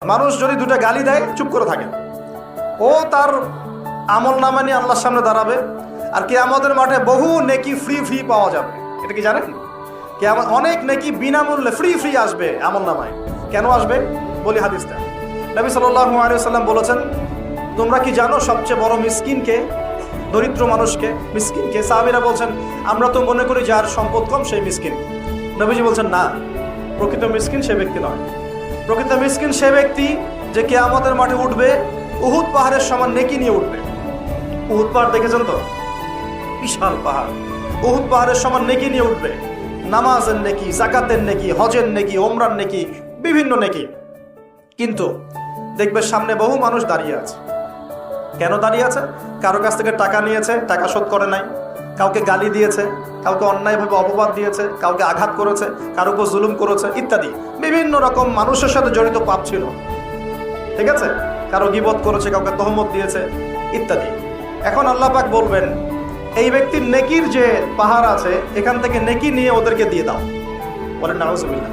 মানুষ যদি দুটো গালি দেয় চুপ করে থাকে, ও তার আমল নামা নিয়ে আল্লাহর সামনে দাঁড়াবে। আর কিয়ামতের মাঠে বহু নেকি ফ্রি ফ্রি পাওয়া যাবে। এটা কি জানেন? কিয়ামত অনেক নেকি বিনামূল্যে ফ্রি ফ্রি আসবে আমল নামায়। কেন আসবে বলি হাদিসটা। নবী সাল্লাল্লাহু আলাইহি ওয়াসাল্লাম বলেছেন, তোমরা কি জানো সবচেয়ে বড় মিসকিনকে, দরিদ্র মানুষকে, মিসকিনকে? সাহাবীরা বলছেন, আমরা তো মনে করি যার সম্পদ কম সেই মিসকিন। নবীজি বলছেন, না, প্রকৃত মিসকিন সে ব্যক্তি নয়। প্রকৃত মিসকিন সে ব্যক্তি যে কিয়ামতের মাঠে উঠবে উহুদ পাহাড়ের সমান নেকি নিয়ে উঠবে। উহুদ পাহাড় দেখেছেন তো? বিশাল পাহাড়। উহুদ পাহাড়ের সমান নেকি নিয়ে উঠবে। নামাজের নেকি, যাকাতের নেকি, হজের নেকি, ওমরার নেকি, বিভিন্ন নেকি। কিন্তু দেখবে সামনে বহু মানুষ দাঁড়িয়ে আছে। কেন দাঁড়িয়ে আছে? কারো কাছ থেকে টাকা নিয়েছে, টাকা শোধ করে নাই, কাউকে গালি দিয়েছে, কাউকে অন্যায়ভাবে অপবাদ দিয়েছে, কাউকে আঘাত করেছে, কারো উপর জুলুম করেছে ইত্যাদি। বিভিন্ন রকম মানুষের সাথে জড়িত পাপ ছিল, ঠিক আছে? কারো গীবত করেছে, কাউকে তহমত দিয়েছে ইত্যাদি। এখন আল্লাহ পাক বলবেন, এই ব্যক্তির নেকির যে পাহাড় আছে এখান থেকে নেকি নিয়ে ওদেরকে দিয়ে দাও। বলেন নাউজুবিল্লাহ।